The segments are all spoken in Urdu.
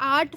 8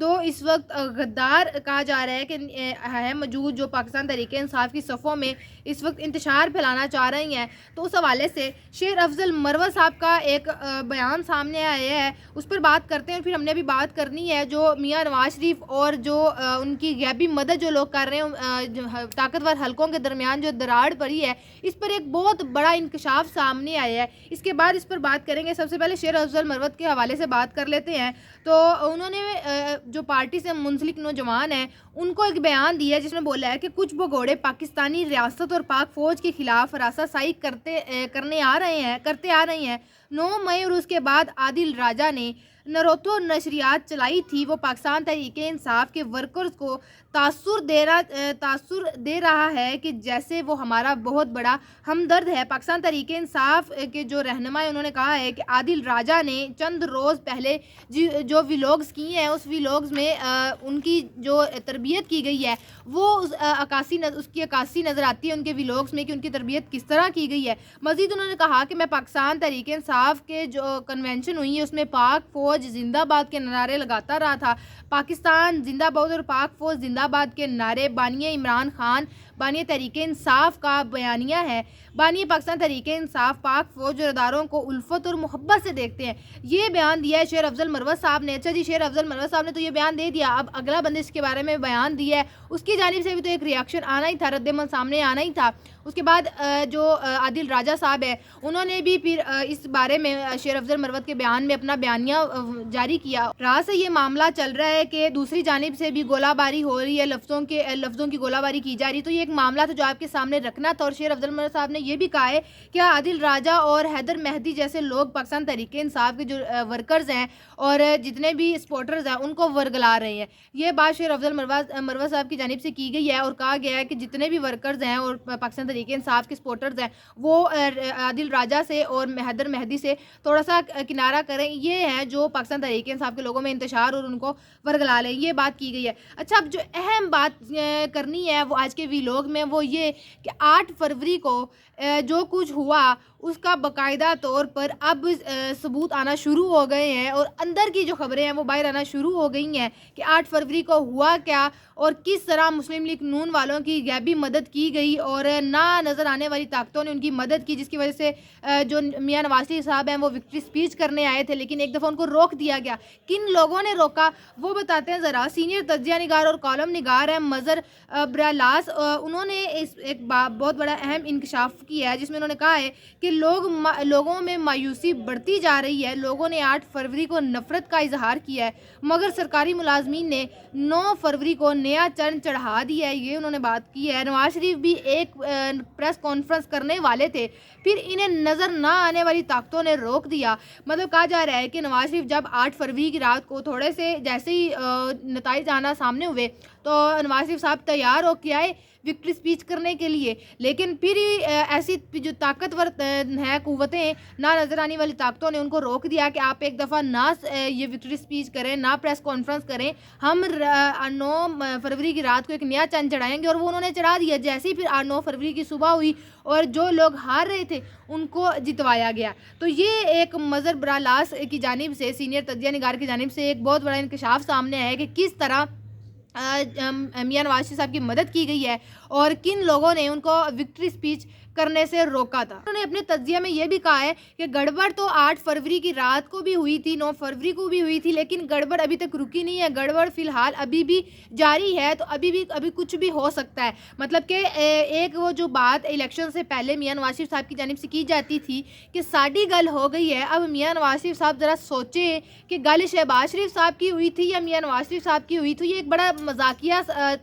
دو اس وقت غدار کہا جا رہا ہے کہ ہے موجود، جو پاکستان تحریک انصاف کی صفوں میں اس وقت انتشار پھیلانا چاہ رہی ہیں. تو اس حوالے سے شیر افضل مروت صاحب کا ایک بیان سامنے آیا ہے، اس پر بات کرتے ہیں. پھر ہم نے ابھی بات کرنی ہے جو میاں نواز شریف اور جو ان کی غیبی مدد جو لوگ کر رہے ہیں، طاقتور حلقوں کے درمیان جو دراڑ پڑی ہے، اس پر ایک بہت بڑا انکشاف سامنے آیا ہے. اس کے بعد اس پر بات کریں گے. سب سے پہلے شیر افضل مروت کے حوالے سے بات کر لیتے ہیں. تو انہوں نے جو پارٹی سے منسلک نوجوان ہیں ان کو ایک بیان دیا ہے جس میں بولا ہے کہ کچھ بھگوڑے پاکستانی ریاست اور پاک فوج کے خلاف راسا سائی کرتے آ رہے ہیں. 9 مئی اور اس کے بعد عادل راجہ نے نروتو نشریات چلائی تھی، وہ پاکستان تحریک انصاف کے ورکرز کو تاثر دے رہا ہے کہ جیسے وہ ہمارا بہت بڑا ہمدرد ہے. پاکستان تحریک انصاف کے جو رہنما انہوں نے کہا ہے کہ عادل راجہ نے چند روز پہلے جو ویلوگز کی ہیں، اس ویلوگز میں ان کی جو تربیت کی گئی ہے وہ اس کی عکاسی نظر آتی ہے ان کے ویلوگز میں کہ ان کی تربیت کس طرح کی گئی ہے. مزید انہوں نے کہا کہ میں پاکستان تحریک انصاف کے جو کنونشن ہوئی ہے اس میں پاک فوج زندہ باد کے نعرے لگاتا رہا تھا. پاکستان زندہ باد اور پاک فوج زندہ باد کے نعرے بانی عمران خان، بانی تحریک انصاف کا بیانیہ ہے. بانی پاکستان تحریک انصاف پاک فوج اور اداروں کو الفت اور محبت سے دیکھتے ہیں. یہ بیان دیا ہے شیر افضل مروت صاحب نے. اچھا جی، شیر افضل مروت صاحب نے تو یہ بیان دے دیا، اب اگلا بندے اس کے بارے میں بیان دیا ہے، اس کی جانب سے بھی تو ایک ریاکشن آنا ہی تھا، رد عمل سامنے آنا ہی تھا. اس کے بعد جو عادل راجہ صاحب ہے انہوں نے بھی پھر اس بارے میں شیر افضل مروت کے بیان میں اپنا بیانیہ جاری کیا. راہ سے یہ معاملہ چل رہا ہے کہ دوسری جانب سے بھی گولہ باری ہو رہی ہے، لفظوں کی گولہ باری کی جا رہی. تو یہ ایک معاملہ تھا جو آپ کے سامنے رکھنا تھا. اور شیر افضل مروت صاحب نے یہ بھی کہا ہے کہ عادل راجہ اور حیدر مہدی جیسے لوگ پاکستان تحریک انصاف کے جو ورکرز ہیں اور جتنے بھی سپورٹرز ہیں ان کو ورگلا رہے ہیں. یہ بات شیر افضل مروت صاحب کی جانب سے کی گئی ہے اور کہا گیا ہے کہ جتنے بھی ورکرز ہیں اور پاکستان تحریک انصاف کے سپورٹرز ہیں وہ عادل راجہ سے اور حیدر مہدی سے تھوڑا سا کنارہ کریں. یہ ہے جو پاکستان تحریک انصاف کے لوگوں میں انتشار اور ان کو ورگلا لیں، یہ بات کی گئی ہے. اچھا، اب جو اہم بات کرنی ہے وہ آج کے ویلوگ میں وہ یہ کہ 8 فروری کو جو کچھ ہوا اس کا باقاعدہ طور پر اب ثبوت آنا شروع ہو گئے ہیں اور اندر کی جو خبریں ہیں وہ باہر آنا شروع ہو گئی ہیں کہ 8 فروری کو ہوا کیا اور کس طرح مسلم لیگ نون والوں کی غیبی مدد کی گئی اور نہ نظر آنے والی طاقتوں نے ان کی مدد کی، جس کی وجہ سے جو میاں نواز شریف صاحب ہیں وہ وکٹری سپیچ کرنے آئے تھے لیکن ایک دفعہ ان کو روک دیا گیا. کن لوگوں نے روکا وہ بتاتے ہیں ذرا. سینئر تجزیہ نگار اور کالم نگار ہیں مظہر برالاس، انہوں نے ایک بہت بڑا اہم انکشاف کیا ہے جس میں انہوں نے کہا ہے کہ لوگوں میں مایوسی بڑھتی جا رہی ہے. لوگوں نے 8 فروری کو نفرت کا اظہار کیا ہے مگر سرکاری ملازمین نے 9 فروری کو نیا چرن چڑھا دیا ہے. یہ انہوں نے بات کی ہے. نواز شریف بھی ایک پریس کانفرنس کرنے والے تھے، پھر انہیں نظر نہ آنے والی طاقتوں نے روک دیا. مطلب کہا جا رہا ہے کہ نواز شریف جب 8 فروری کی رات کو تھوڑے سے جیسے ہی نتائج آنا سامنے ہوئے تو نواز شریف صاحب تیار ہو کے آئے وکٹری سپیچ کرنے کے لیے، لیکن پھر ایسی جو طاقتور ہے قوتیں نہ نظر آنے والی طاقتوں نے ان کو روک دیا کہ آپ ایک دفعہ نہ یہ وکٹری سپیچ کریں، نہ پریس کانفرنس کریں، ہم 9 فروری کی رات کو ایک نیا چند چڑھائیں گے. اور وہ انہوں نے چڑھا دیا. جیسے ہی پھر 9 فروری کی صبح ہوئی اور جو لوگ ہار رہے تھے ان کو جتوایا گیا. تو یہ ایک مظہر برالاس کی جانب سے، سینئر تجزیہ نگار کی جانب سے ایک بہت بڑا انکشاف سامنے آیا ہے کہ کس طرح میاں نواز شریف صاحب کی مدد کی گئی ہے اور کن لوگوں نے ان کو وکٹری سپیچ کرنے سے روکا تھا. انہوں نے اپنے تجزیہ میں یہ بھی کہا ہے کہ گڑبڑ تو 8 فروری کی رات کو بھی ہوئی تھی، 9 فروری کو بھی ہوئی تھی، لیکن گڑبڑ ابھی تک رکی نہیں ہے. گڑبڑ فی الحال ابھی بھی جاری ہے، تو ابھی کچھ بھی ہو سکتا ہے. مطلب کہ ایک وہ جو بات الیکشن سے پہلے میاں نواز شریف صاحب کی جانب سے کی جاتی تھی کہ ساڑی گل ہو گئی ہے، اب میاں نواز شریف صاحب ذرا سوچیں کہ گل شہباز شریف صاحب کی ہوئی تھی یا میاں نواز شریف صاحب کی ہوئی تھی. یہ ایک بڑا مذاقیہ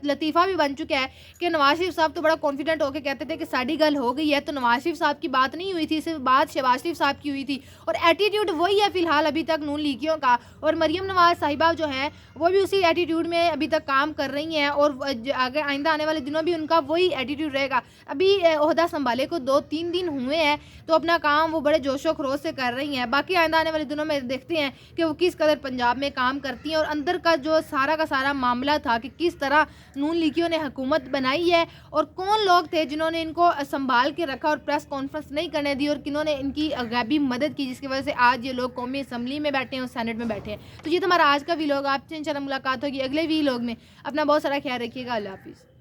لطیفہ بھی بن چکا ہے کہ نواز شریف صاحب تو بڑا کانفیڈنٹ ہو کے کہتے تھے کہ ساڑی گل ہو گئی ہے، تو نواز شریف صاحب کی بات نہیں ہوئی تھی، صرف بات شہباز شریف صاحب کی ہوئی تھی. اور ایٹیٹیوڈ وہی ہے فی الحال ابھی تک نون لیگیوں کا، اور مریم نواز صاحبہ جو ہیں وہ بھی اسی ایٹیٹیوڈ میں ابھی تک کام کر رہی ہیں اور آگے آئندہ آنے والے دنوں بھی ان کا وہی ایٹیٹیوڈ رہے گا. ابھی عہدہ سنبھالے کو 2-3 دن ہوئے ہیں تو اپنا کام وہ بڑے جوش و خروش سے کر رہی ہیں. باقی آئندہ آنے والے دنوں میں دیکھتے ہیں کہ وہ کس قدر پنجاب میں کام کرتی ہیں اور اندر کا جو سارا کا سارا معاملہ تھا کہ کس طرح نون لیگیوں نے حکومت بنائی ہے ہے اور کون لوگ تھے جنہوں نے ان کو سنبھال کے رکھا اور پریس کانفرنس نہیں کرنے دی اور کنہوں نے ان کی غیبی مدد کی جس کی وجہ سے آج یہ لوگ قومی اسمبلی میں بیٹھے ہیں اور سینٹ میں بیٹھے ہیں. تو یہ تو ہمارا آج کا ویلوگ. آپ سے انشاءاللہ ملاقات ہوگی اگلے ویلوگ میں. اپنا بہت سارا خیال رکھیے گا. اللہ حافظ.